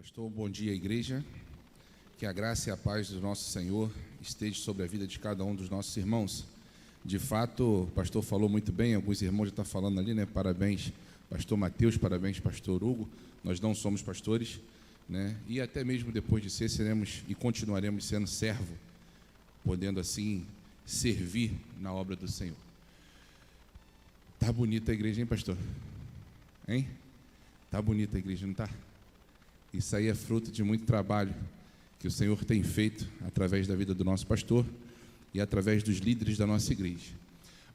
Pastor, bom dia, igreja. Que a graça e a paz do nosso Senhor esteja sobre a vida de cada um dos nossos irmãos. De fato, o pastor falou muito bem, alguns irmãos já estão falando ali, né? Parabéns, pastor Mateus, parabéns, pastor Hugo. Nós não somos pastores, né? E até mesmo depois de ser, seremos e continuaremos sendo servo, podendo assim servir na obra do Senhor. Tá bonita a igreja, hein, pastor? Hein? Tá bonita a igreja, não tá? Isso aí é fruto de muito trabalho que o Senhor tem feito através da vida do nosso pastor e através dos líderes da nossa igreja.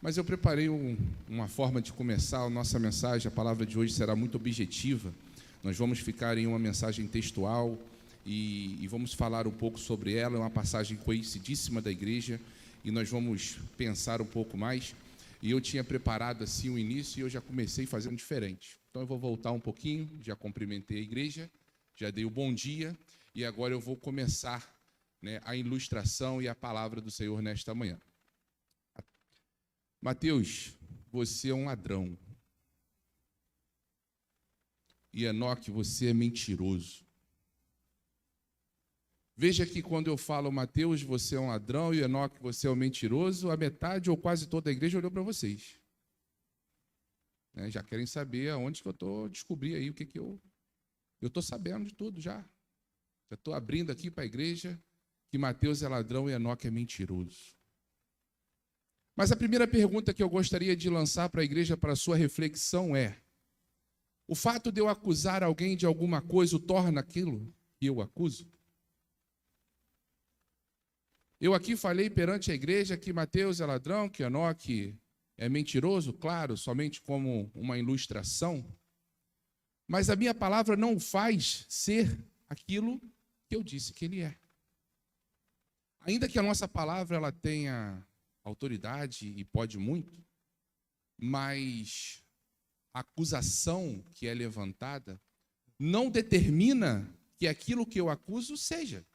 Mas eu preparei uma forma de começar a nossa mensagem. A palavra de hoje será muito objetiva. Nós vamos ficar em uma mensagem textual e vamos falar um pouco sobre ela. É uma passagem conhecidíssima da igreja e nós vamos pensar um pouco mais. E eu tinha preparado assim o início e eu já comecei fazendo diferente. Então eu vou voltar um pouquinho, já cumprimentei a igreja, já dei o bom dia e agora eu vou começar, né, a ilustração e a palavra do Senhor nesta manhã. Mateus, você é um ladrão. E Enoque, você é mentiroso. Veja que quando eu falo, Mateus, você é um ladrão, e Enoque, você é um mentiroso, a metade ou quase toda a igreja olhou para vocês. Né, já querem saber aonde que eu estou, descobrir aí o que eu estou sabendo de tudo já. Já estou abrindo aqui para a igreja que Mateus é ladrão e Enoque é mentiroso. Mas a primeira pergunta que eu gostaria de lançar para a igreja, para a sua reflexão é: o fato de eu acusar alguém de alguma coisa o torna aquilo que eu acuso? Eu aqui falei perante a igreja que Mateus é ladrão, que Enoque é mentiroso, claro, somente como uma ilustração. Mas a minha palavra não faz ser aquilo que eu disse que ele é. Ainda que a nossa palavra ela tenha autoridade e pode muito, mas a acusação que é levantada não determina que aquilo que eu acuso seja.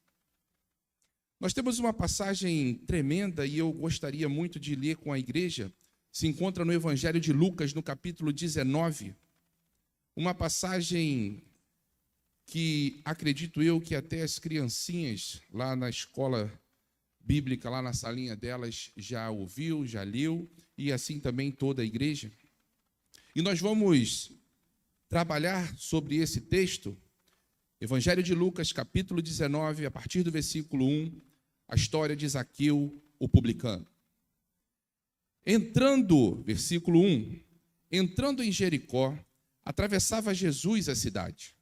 Nós temos uma passagem tremenda e eu gostaria muito de ler com a igreja. Se encontra no Evangelho de Lucas, no capítulo 19. Uma passagem que acredito eu que até as criancinhas lá na escola bíblica, lá na salinha delas, já ouviu, já leu, e assim também toda a igreja. E nós vamos trabalhar sobre esse texto, Evangelho de Lucas, capítulo 19, a partir do versículo 1, a história de Zaqueu, o publicano. Versículo 1, entrando em Jericó, atravessava Jesus a cidade.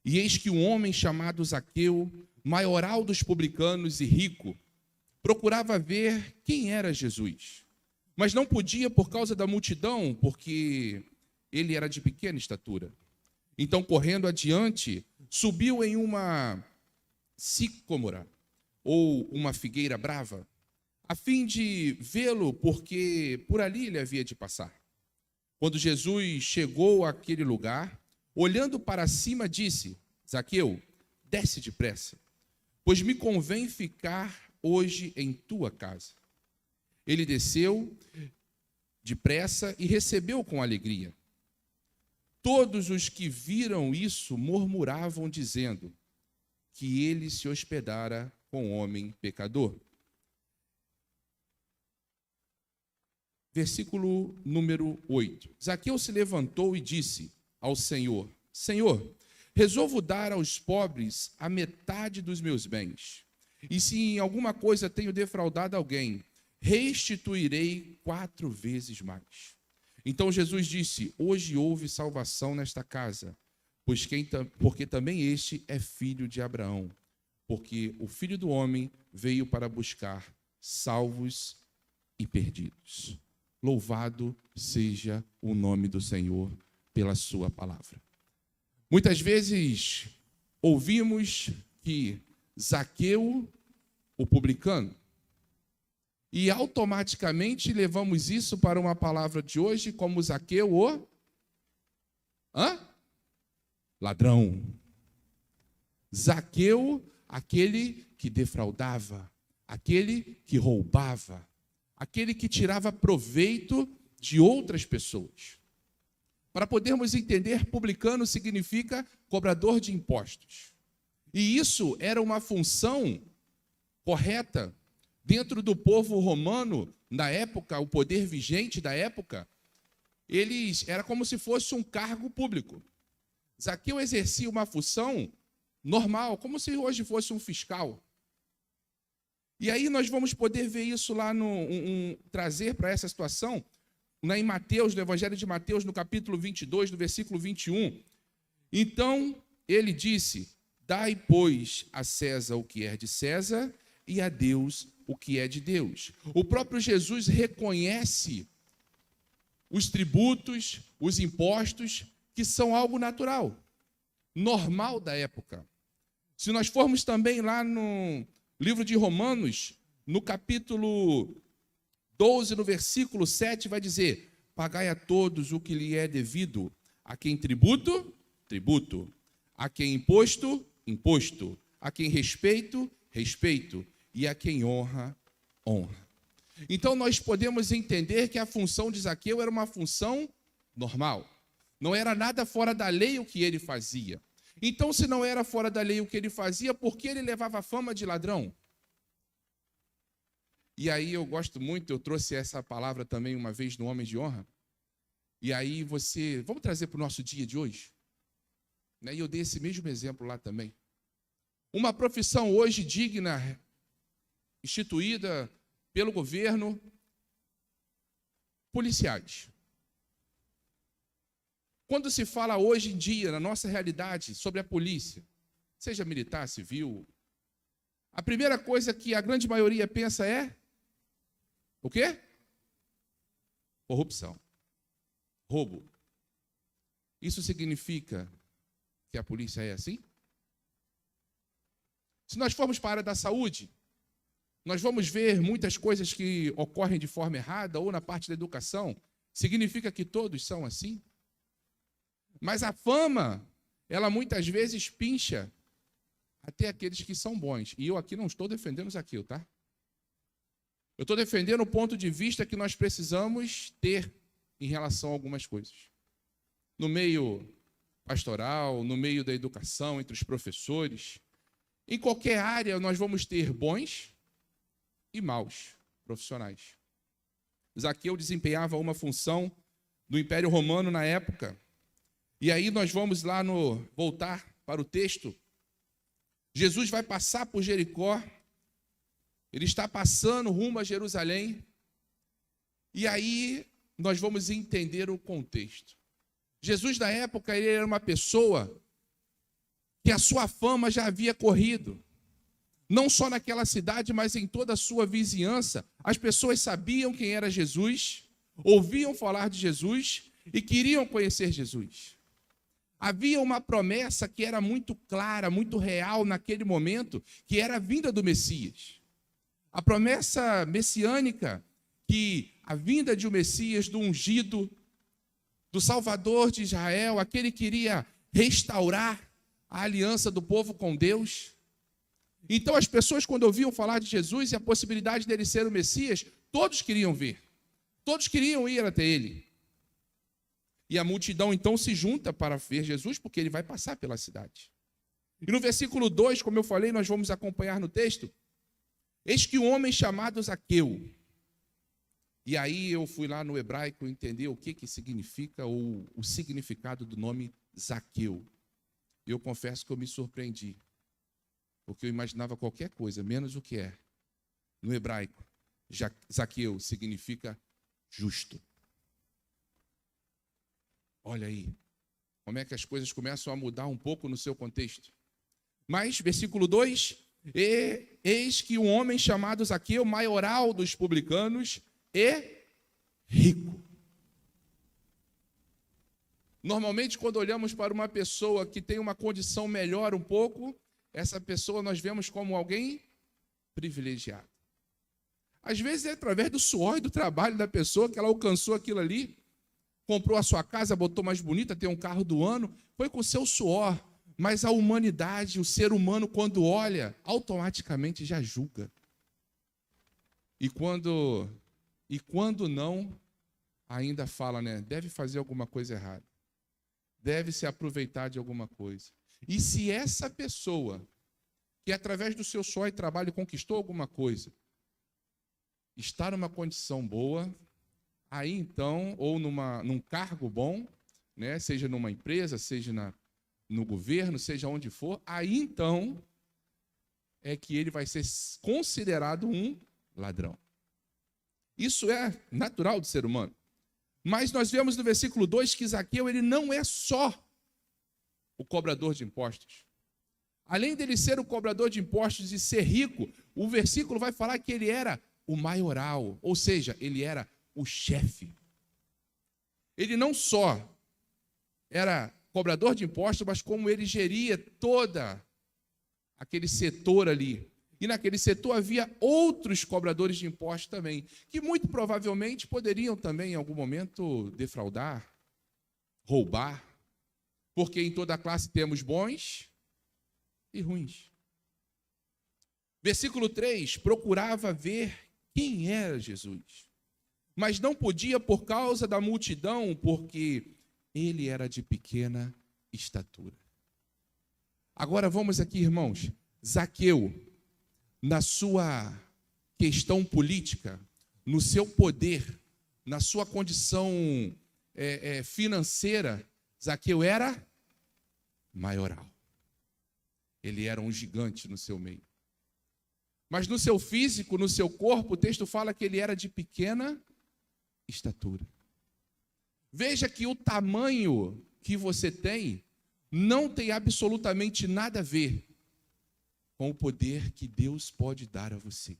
E eis que um homem chamado Zaqueu, maioral dos publicanos e rico, procurava ver quem era Jesus. Mas não podia por causa da multidão, porque ele era de pequena estatura. Então, correndo adiante, subiu em uma sicômora, ou uma figueira brava, a fim de vê-lo, porque por ali ele havia de passar. Quando Jesus chegou àquele lugar, olhando para cima, disse: Zaqueu, desce depressa, pois me convém ficar hoje em tua casa. Ele desceu depressa e recebeu com alegria. Todos os que viram isso murmuravam, dizendo que ele se hospedara com um homem pecador. Versículo número 8. Zaqueu se levantou e disse ao Senhor: Senhor, resolvo dar aos pobres a metade dos meus bens. E se em alguma coisa tenho defraudado alguém, restituirei 4 vezes mais. Então Jesus disse: hoje houve salvação nesta casa, porque também este é filho de Abraão. Porque o Filho do Homem veio para buscar salvos e perdidos. Louvado seja o nome do Senhor pela sua palavra. Muitas vezes ouvimos que Zaqueu, o publicano, e automaticamente levamos isso para uma palavra de hoje como Zaqueu, o ladrão. Zaqueu, aquele que defraudava, aquele que roubava, aquele que tirava proveito de outras pessoas. Para podermos entender, publicano significa cobrador de impostos. E isso era uma função correta dentro do povo romano, na época, o poder vigente da época, era como se fosse um cargo público. Zaqueu exercia uma função normal, como se hoje fosse um fiscal. E aí nós vamos poder ver isso lá, trazer para essa situação, em Mateus, no Evangelho de Mateus, no capítulo 22, no versículo 21. Então, ele disse: dai, pois, a César o que é de César e a Deus o que é de Deus. O próprio Jesus reconhece os tributos, os impostos, que são algo natural, normal da época. Se nós formos também lá no livro de Romanos, no capítulo 12, no versículo 7, vai dizer: pagai a todos o que lhe é devido, a quem tributo, tributo, a quem imposto, imposto, a quem respeito, respeito, e a quem honra, honra. Então nós podemos entender que a função de Zaqueu era uma função normal. Não era nada fora da lei o que ele fazia. Então, se não era fora da lei o que ele fazia, por que ele levava a fama de ladrão? E aí eu gosto muito, eu trouxe essa palavra também uma vez no Homem de Honra. E aí vamos trazer para o nosso dia de hoje? E eu dei esse mesmo exemplo lá também. Uma profissão hoje digna, instituída pelo governo, policiais. Quando se fala hoje em dia, na nossa realidade, sobre a polícia, seja militar, civil, a primeira coisa que a grande maioria pensa é o quê? Corrupção. Roubo. Isso significa que a polícia é assim? Se nós formos para a área da saúde, nós vamos ver muitas coisas que ocorrem de forma errada, ou na parte da educação. Significa que todos são assim? Mas a fama, ela muitas vezes pincha até aqueles que são bons. E eu aqui não estou defendendo Zaqueu, tá? Eu estou defendendo o ponto de vista que nós precisamos ter em relação a algumas coisas. No meio pastoral, no meio da educação, entre os professores. Em qualquer área nós vamos ter bons e maus profissionais. Zaqueu desempenhava uma função do Império Romano na época. E aí nós vamos lá voltar para o texto. Jesus vai passar por Jericó. Ele está passando rumo a Jerusalém. E aí nós vamos entender o contexto. Jesus, na época, ele era uma pessoa que a sua fama já havia corrido. Não só naquela cidade, mas em toda a sua vizinhança. As pessoas sabiam quem era Jesus, ouviam falar de Jesus e queriam conhecer Jesus. Havia uma promessa que era muito clara, muito real naquele momento, que era a vinda do Messias. A promessa messiânica, que a vinda de um Messias, do ungido, do Salvador de Israel, aquele que iria restaurar a aliança do povo com Deus. Então as pessoas, quando ouviam falar de Jesus e a possibilidade dele ser o Messias, todos queriam ver, todos queriam ir até ele. E a multidão então se junta para ver Jesus, porque ele vai passar pela cidade. E no versículo 2, como eu falei, nós vamos acompanhar no texto. Eis que um homem chamado Zaqueu. E aí eu fui lá no hebraico entender o que significa, ou o significado do nome Zaqueu. Eu confesso que eu me surpreendi, porque eu imaginava qualquer coisa, menos o que é. No hebraico, Zaqueu significa justo. Olha aí, como é que as coisas começam a mudar um pouco no seu contexto. Mas, versículo 2, eis que um homem chamado Zaqueu, maioral dos publicanos e rico. Normalmente, quando olhamos para uma pessoa que tem uma condição melhor um pouco, essa pessoa nós vemos como alguém privilegiado. Às vezes é através do suor e do trabalho da pessoa que ela alcançou aquilo ali. Comprou a sua casa, botou mais bonita, tem um carro do ano, foi com o seu suor. Mas a humanidade, o ser humano, quando olha, automaticamente já julga. E quando não, ainda fala, deve fazer alguma coisa errada. Deve se aproveitar de alguma coisa. E se essa pessoa que através do seu suor e trabalho conquistou alguma coisa, está numa condição boa, aí então, ou num cargo bom, né, seja numa empresa, seja no governo, seja onde for, aí então é que ele vai ser considerado um ladrão. Isso é natural do ser humano. Mas nós vemos no versículo 2 que Zaqueu ele não é só o cobrador de impostos. Além dele ser o cobrador de impostos e ser rico, o versículo vai falar que ele era o maioral, ou seja, ele era o chefe. Ele não só era cobrador de impostos, mas como ele geria toda aquele setor ali. E naquele setor havia outros cobradores de impostos também, que muito provavelmente poderiam também, em algum momento, defraudar, roubar, porque em toda a classe temos bons e ruins. Versículo 3, procurava ver quem era Jesus, mas não podia por causa da multidão, porque ele era de pequena estatura. Agora vamos aqui, irmãos. Zaqueu, na sua questão política, no seu poder, na sua condição financeira, Zaqueu era maioral. Ele era um gigante no seu meio. Mas no seu físico, no seu corpo, o texto fala que ele era de pequena estatura. Veja que o tamanho que você tem não tem absolutamente nada a ver com o poder que Deus pode dar a você.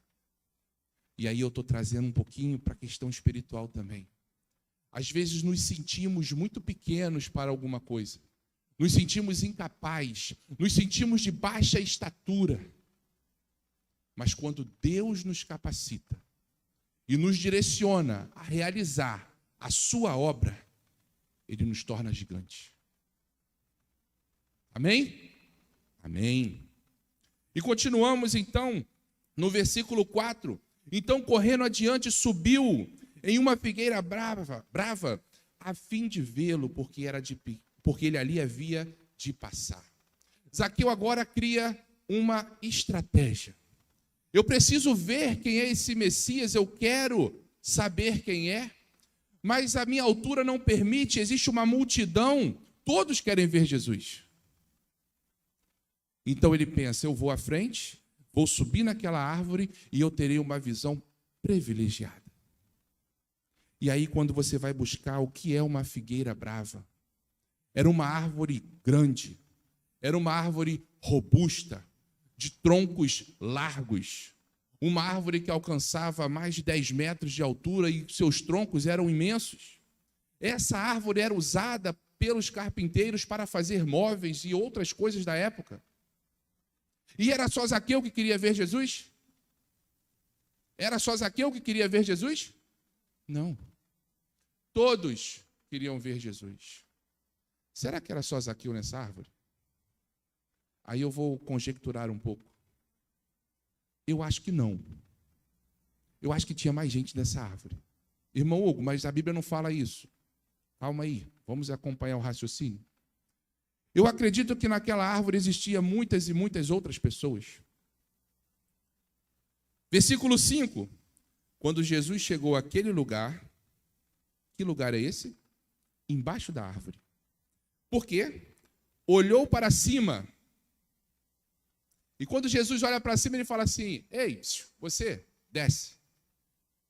E aí eu estou trazendo um pouquinho para a questão espiritual também. Às vezes nos sentimos muito pequenos para alguma coisa. Nos sentimos incapazes, nos sentimos de baixa estatura. Mas quando Deus nos capacita e nos direciona a realizar a sua obra, Ele nos torna gigantes. Amém? Amém. E continuamos então no versículo 4. Então, correndo adiante, subiu em uma figueira brava, a fim de vê-lo, porque ele ali havia de passar. Zaqueu agora cria uma estratégia. Eu preciso ver quem é esse Messias, eu quero saber quem é, mas a minha altura não permite, existe uma multidão, todos querem ver Jesus. Então ele pensa, eu vou à frente, vou subir naquela árvore e eu terei uma visão privilegiada. E aí quando você vai buscar o que é uma figueira brava, era uma árvore grande, era uma árvore robusta, de troncos largos, uma árvore que alcançava mais de 10 metros de altura e seus troncos eram imensos. Essa árvore era usada pelos carpinteiros para fazer móveis e outras coisas da época. E era só Zaqueu que queria ver Jesus? Era só Zaqueu que queria ver Jesus? Não. Todos queriam ver Jesus. Será que era só Zaqueu nessa árvore? Aí eu vou conjecturar um pouco. Eu acho que não. Eu acho que tinha mais gente nessa árvore. Irmão Hugo, mas a Bíblia não fala isso. Calma aí, vamos acompanhar o raciocínio. Eu acredito que naquela árvore existiam muitas e muitas outras pessoas. Versículo 5. Quando Jesus chegou àquele lugar, que lugar é esse? Embaixo da árvore. Por quê? Olhou para cima. E quando Jesus olha para cima, ele fala assim, ei, você, desce.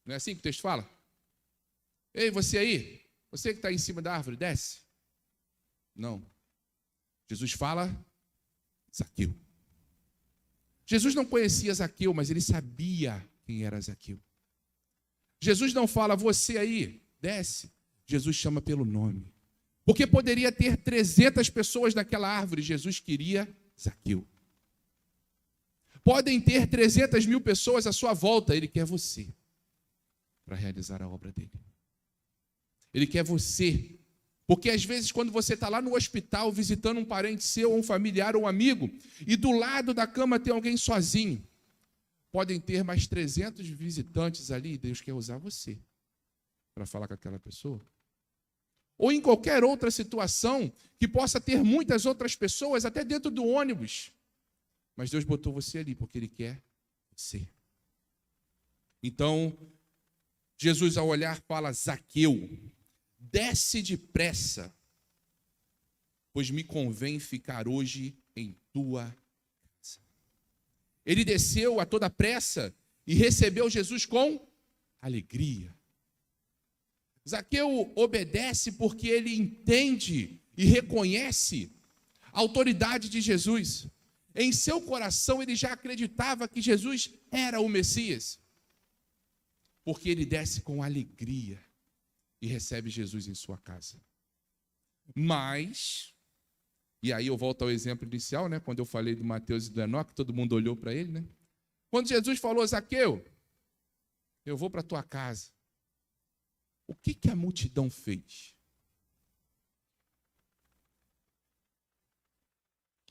Não é assim que o texto fala? Ei, você aí, você que está em cima da árvore, desce. Não. Jesus fala, Zaqueu. Jesus não conhecia Zaqueu, mas ele sabia quem era Zaqueu. Jesus não fala, você aí, desce. Jesus chama pelo nome. Porque poderia ter 300 pessoas naquela árvore, Jesus queria Zaqueu. Podem ter 300 mil pessoas à sua volta, ele quer você para realizar a obra dele. Ele quer você. Porque às vezes quando você está lá no hospital visitando um parente seu, ou um familiar ou um amigo, e do lado da cama tem alguém sozinho, podem ter mais 300 visitantes ali, e Deus quer usar você para falar com aquela pessoa. Ou em qualquer outra situação que possa ter muitas outras pessoas, até dentro do ônibus. Mas Deus botou você ali porque Ele quer você. Então, Jesus, ao olhar, fala: Zaqueu, desce depressa, pois me convém ficar hoje em tua casa. Ele desceu a toda pressa e recebeu Jesus com alegria. Zaqueu obedece porque ele entende e reconhece a autoridade de Jesus. Em seu coração ele já acreditava que Jesus era o Messias, porque ele desce com alegria e recebe Jesus em sua casa. Mas, e aí eu volto ao exemplo inicial, né? Quando eu falei do Mateus e do Enoque, todo mundo olhou para ele, né? Quando Jesus falou: Zaqueu, eu vou para a tua casa, o que a multidão fez?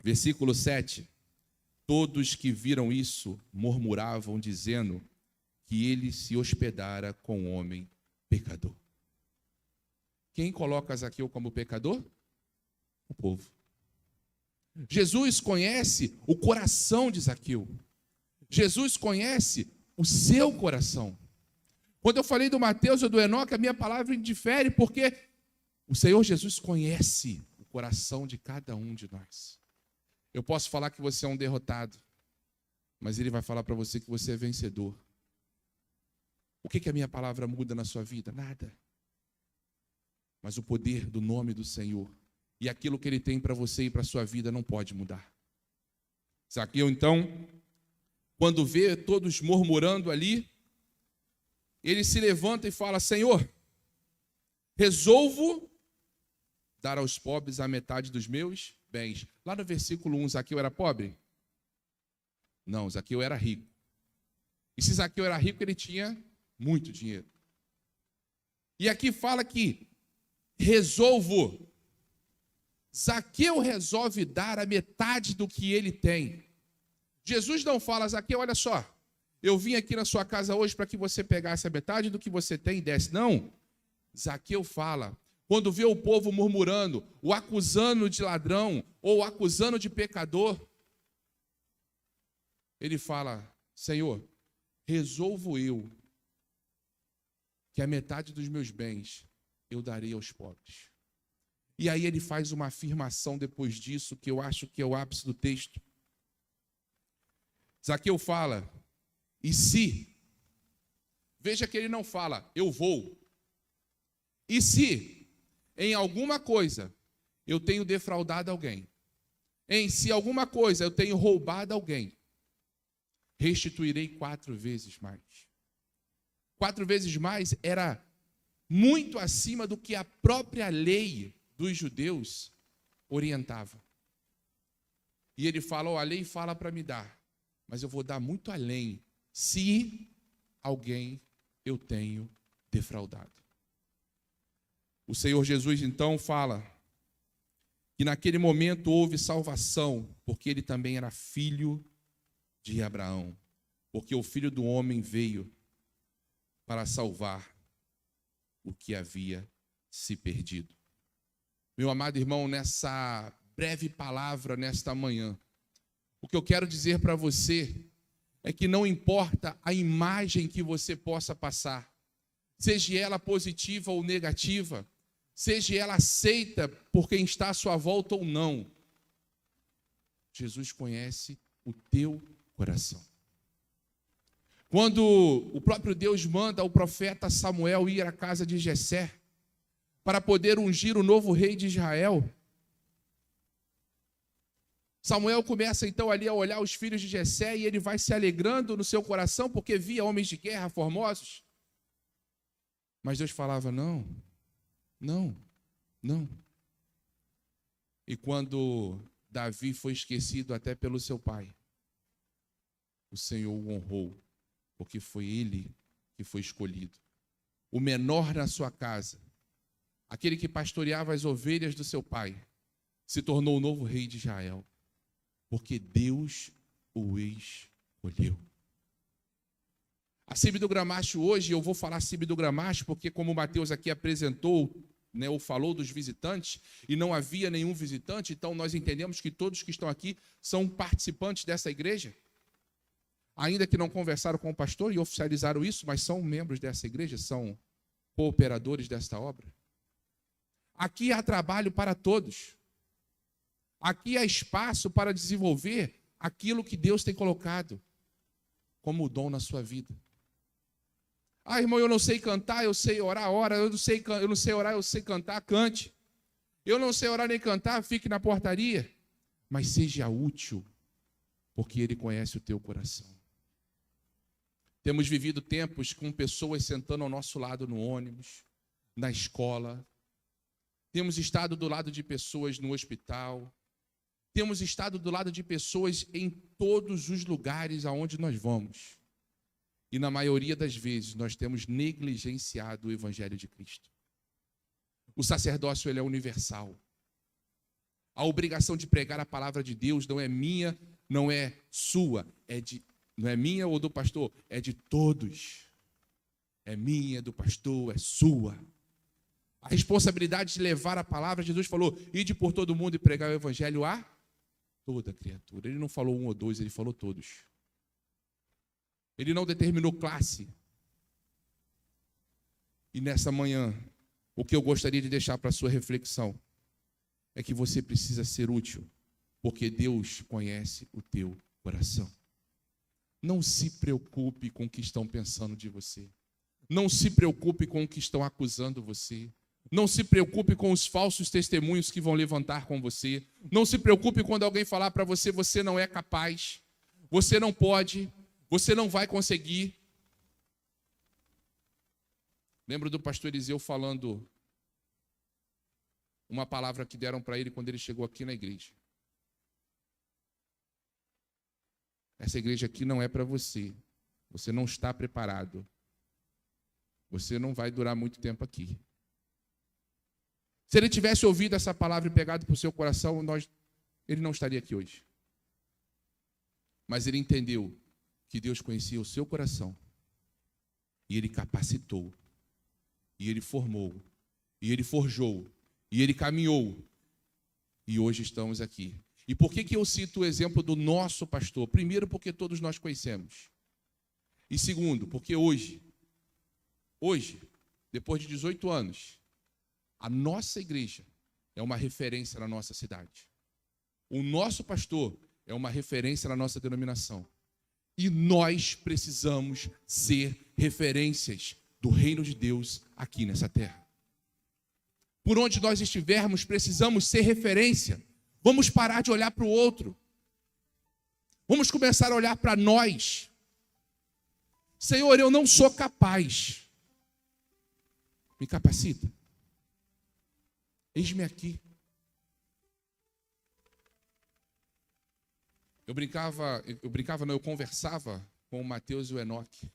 Versículo 7. Todos que viram isso murmuravam, dizendo que ele se hospedara com um homem pecador. Quem coloca Zaqueu como pecador? O povo. Jesus conhece o coração de Zaqueu. Jesus conhece o seu coração. Quando eu falei do Mateus e do Enoque, a minha palavra indifere, porque o Senhor Jesus conhece o coração de cada um de nós. Eu posso falar que você é um derrotado, mas Ele vai falar para você que você é vencedor. O que a minha palavra muda na sua vida? Nada. Mas o poder do nome do Senhor e aquilo que Ele tem para você e para a sua vida não pode mudar. Zaqueu, então, quando vê todos murmurando ali, ele se levanta e fala: Senhor, resolvo dar aos pobres a metade dos meus bens. Lá no versículo 1, Zaqueu era pobre? Não, Zaqueu era rico. E se Zaqueu era rico, ele tinha muito dinheiro. E aqui fala que resolvo. Zaqueu resolve dar a metade do que ele tem. Jesus não fala: Zaqueu, olha só, eu vim aqui na sua casa hoje para que você pegasse a metade do que você tem e desse. Não. Zaqueu fala, quando vê o povo murmurando, o acusando de ladrão ou o acusando de pecador, ele fala: Senhor, resolvo eu que a metade dos meus bens eu darei aos pobres. E aí ele faz uma afirmação depois disso, que eu acho que é o ápice do texto. Zaqueu fala: e se? Veja que ele não fala, eu vou. E se em alguma coisa eu tenho defraudado alguém, se alguma coisa eu tenho roubado alguém, restituirei 4 vezes mais. 4 vezes mais era muito acima do que a própria lei dos judeus orientava. E ele fala: a lei fala para me dar, mas eu vou dar muito além, se alguém eu tenho defraudado. O Senhor Jesus então fala que naquele momento houve salvação, porque ele também era filho de Abraão, porque o Filho do Homem veio para salvar o que havia se perdido. Meu amado irmão, nessa breve palavra, nesta manhã, o que eu quero dizer para você é que não importa a imagem que você possa passar, seja ela positiva ou negativa, seja ela aceita por quem está à sua volta ou não, Jesus conhece o teu coração. Quando o próprio Deus manda o profeta Samuel ir à casa de Jessé para poder ungir o novo rei de Israel, Samuel começa então ali a olhar os filhos de Jessé e ele vai se alegrando no seu coração porque via homens de guerra formosos. Mas Deus falava: não. E quando Davi foi esquecido até pelo seu pai, o Senhor o honrou, porque foi ele que foi escolhido. O menor na sua casa, aquele que pastoreava as ovelhas do seu pai, se tornou o novo rei de Israel, porque Deus o escolheu. A Síbio do Gramacho hoje, eu vou falar Síbio do Gramacho, porque como o Mateus aqui apresentou né, ou falou dos visitantes, e não havia nenhum visitante, então nós entendemos que todos que estão aqui são participantes dessa igreja, ainda que não conversaram com o pastor e oficializaram isso, mas são membros dessa igreja, são cooperadores desta obra. Aqui há trabalho para todos. Aqui há espaço para desenvolver aquilo que Deus tem colocado como dom na sua vida. Ah, irmão, eu não sei cantar, eu sei orar, ora. Eu não sei orar, eu sei cantar, cante. Eu não sei orar nem cantar, fique na portaria. Mas seja útil, porque Ele conhece o teu coração. Temos vivido tempos com pessoas sentando ao nosso lado no ônibus, na escola. Temos estado do lado de pessoas no hospital. Temos estado do lado de pessoas em todos os lugares aonde nós vamos. E na maioria das vezes nós temos negligenciado o Evangelho de Cristo. O sacerdócio ele é universal. A obrigação de pregar a palavra de Deus não é minha, não é sua, não é minha ou do pastor, é de todos. É minha, é do pastor, é sua. A responsabilidade de levar a palavra, Jesus falou, ide por todo mundo e pregar o Evangelho a toda criatura. Ele não falou um ou dois, ele falou todos. Ele não determinou classe. E nessa manhã, o que eu gostaria de deixar para a sua reflexão é que você precisa ser útil, porque Deus conhece o teu coração. Não se preocupe com o que estão pensando de você. Não se preocupe com o que estão acusando você. Não se preocupe com os falsos testemunhos que vão levantar com você. Não se preocupe quando alguém falar para você, você não é capaz, você não pode, você não vai conseguir. Lembro do pastor Eliseu falando uma palavra que deram para ele quando ele chegou aqui na igreja. Essa igreja aqui não é para você. Você não está preparado. Você não vai durar muito tempo aqui. Se ele tivesse ouvido essa palavra e pegado para o seu coração, ele não estaria aqui hoje. Mas ele entendeu que Deus conhecia o seu coração. E ele capacitou. E ele formou. E ele forjou. E ele caminhou. E hoje estamos aqui. E por que eu cito o exemplo do nosso pastor? Primeiro, porque todos nós conhecemos. E segundo, porque hoje, depois de 18 anos, a nossa igreja é uma referência na nossa cidade. O nosso pastor é uma referência na nossa denominação. E nós precisamos ser referências do reino de Deus aqui nessa terra. Por onde nós estivermos, precisamos ser referência. Vamos parar de olhar para o outro. Vamos começar a olhar para nós. Senhor, eu não sou capaz. Me capacita. Eis-me aqui. Eu conversava com o Mateus e o Enoque.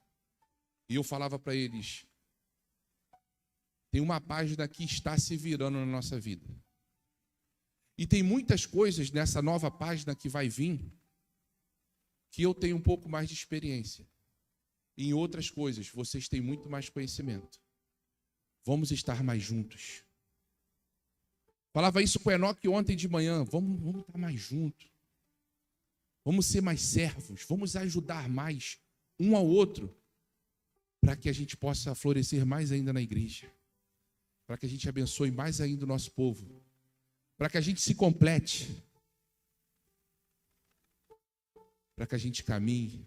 E eu falava para eles, tem uma página que está se virando na nossa vida. E tem muitas coisas nessa nova página que vai vir, que eu tenho um pouco mais de experiência. E em outras coisas, vocês têm muito mais conhecimento. Vamos estar mais juntos. Falava isso com o Enoque ontem de manhã. Vamos estar mais juntos. Vamos ser mais servos. Vamos ajudar mais um ao outro. Para que a gente possa florescer mais ainda na igreja. Para que a gente abençoe mais ainda o nosso povo. Para que a gente se complete. Para que a gente caminhe.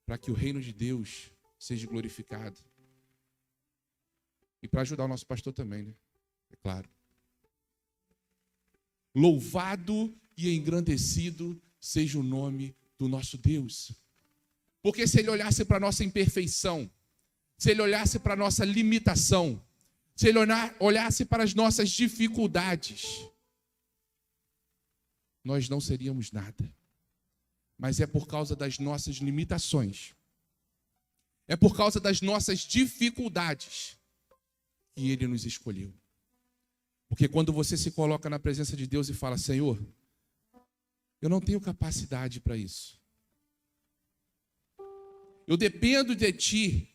Para que o reino de Deus seja glorificado. E para ajudar o nosso pastor também, né? É claro. Louvado e engrandecido seja o nome do nosso Deus. Porque se Ele olhasse para a nossa imperfeição, se Ele olhasse para a nossa limitação, se Ele olhasse para as nossas dificuldades, nós não seríamos nada. Mas é por causa das nossas limitações, é por causa das nossas dificuldades que Ele nos escolheu. Porque quando você se coloca na presença de Deus e fala, Senhor, eu não tenho capacidade para isso. Eu dependo de Ti.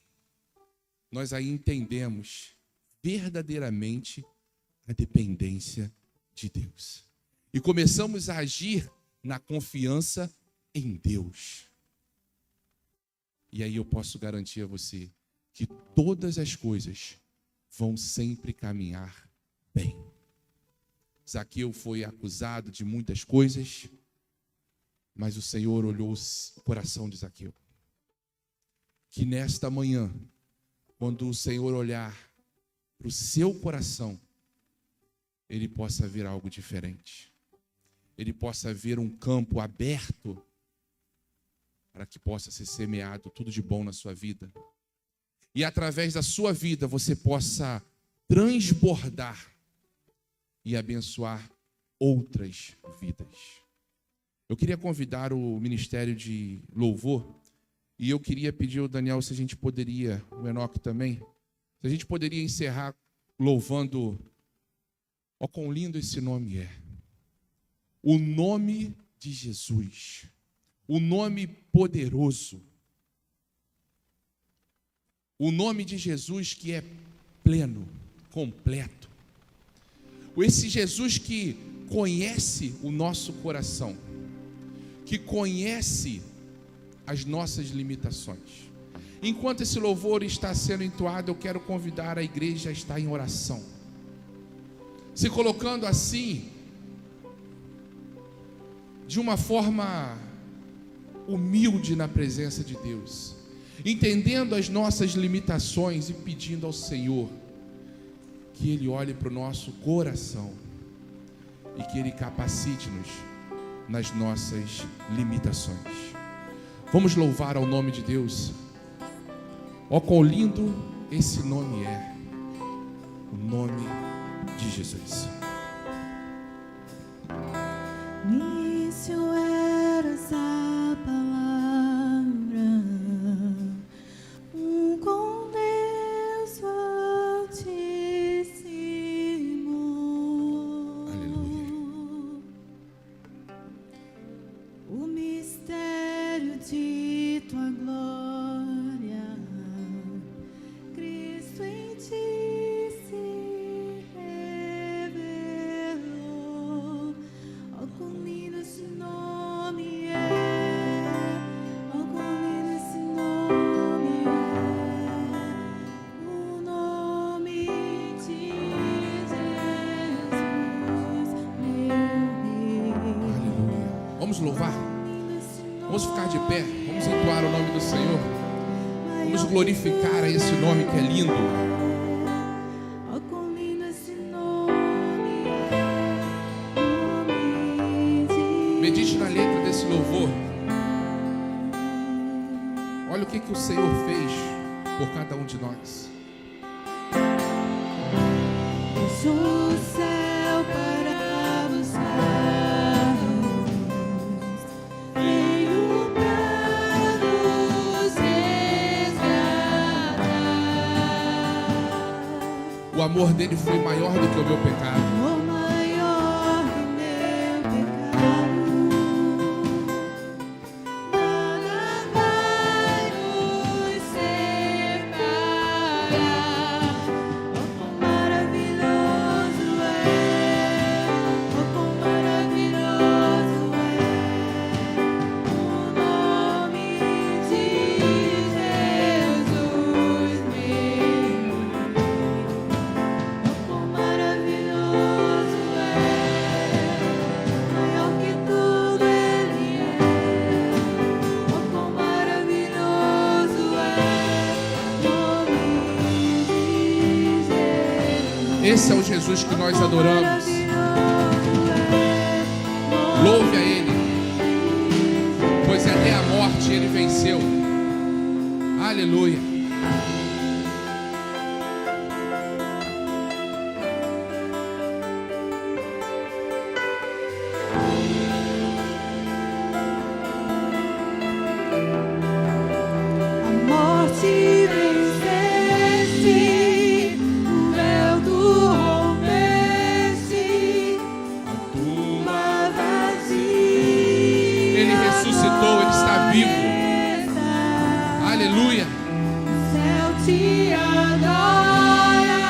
Nós aí entendemos verdadeiramente a dependência de Deus. E começamos a agir na confiança em Deus. E aí eu posso garantir a você que todas as coisas vão sempre caminhar bem. Zaqueu foi acusado de muitas coisas, mas o Senhor olhou o coração de Zaqueu. Que nesta manhã, quando o Senhor olhar para o seu coração, Ele possa ver algo diferente. Ele possa ver um campo aberto para que possa ser semeado tudo de bom na sua vida. E através da sua vida você possa transbordar e abençoar outras vidas. Eu queria convidar o Ministério de Louvor e eu queria pedir ao Daniel se a gente poderia, o Enoque também, se a gente poderia encerrar louvando, ó quão lindo esse nome é. O nome de Jesus, o nome poderoso, o nome de Jesus que é pleno, completo. Esse Jesus que conhece o nosso coração, que conhece as nossas limitações. Enquanto esse louvor está sendo entoado, eu quero convidar a igreja a estar em oração, se colocando assim, de uma forma humilde na presença de Deus, entendendo as nossas limitações e pedindo ao Senhor que Ele olhe para o nosso coração e que Ele capacite-nos nas nossas limitações. Vamos louvar ao nome de Deus. Ó quão lindo esse nome é, o nome de Jesus. Início eras a palavra, com Deus Altíssimo. Aleluia. O mistério de tua glória, Cristo em ti se revelou. Ó quão lindo esse nome é, ó quão lindo esse nome é, o nome de Jesus, meu Rei. Aleluia. Vamos louvar? Vamos ficar de pé, vamos entoar o nome do Senhor, vamos glorificar a esse nome que é lindo. Ó quão lindo esse nome é, nome de Medite na letra desse louvor. Olha o que o Senhor fez por cada um de nós. deixou o céu para buscar-nos, veio para nos resgatar. O amor dele foi maior do que o meu pecado. O maior do meu pecado, nada vai nos separar. Oh, quão maravilhoso é, oh, quão maravilhoso é o nome de Jesus, meu Rei. Oh, quão maravilhoso é, maior que tudo Ele é. Oh, quão maravilhoso é o nome de Jesus. Esse é o Jesus que nós adoramos. Louve a Ele, pois até a morte Ele venceu. Aleluia. A morte venceste, o véu tu rompeste, a tumba vazia. Ele ressuscitou, Ele está vivo. Aleluia. O céu te adora,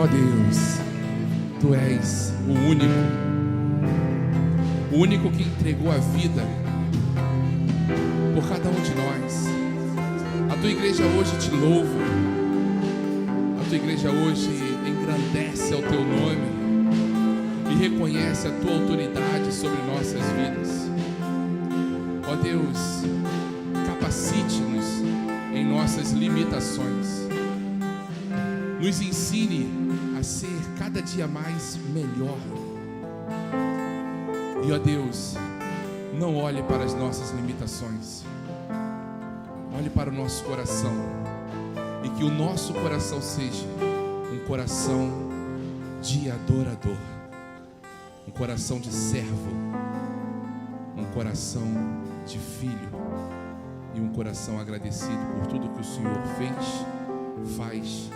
Ó Deus, Tu és o único que entregou a vida por cada um de nós. A Tua igreja hoje te louva, a Tua igreja hoje engrandece ao Teu nome e reconhece a Tua autoridade sobre nossas vidas. Ó Deus, capacite-nos em nossas limitações, nos ensine a ser cada dia mais melhor. E ó Deus, não olhe para as nossas limitações, olhe para o nosso coração, e que o nosso coração seja um coração de adorador, um coração de servo, um coração de filho e um coração agradecido por tudo que o Senhor fez, faz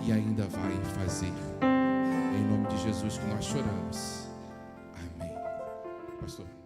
e ainda vai fazer. É em nome de Jesus que nós choramos. Amém. Pastor.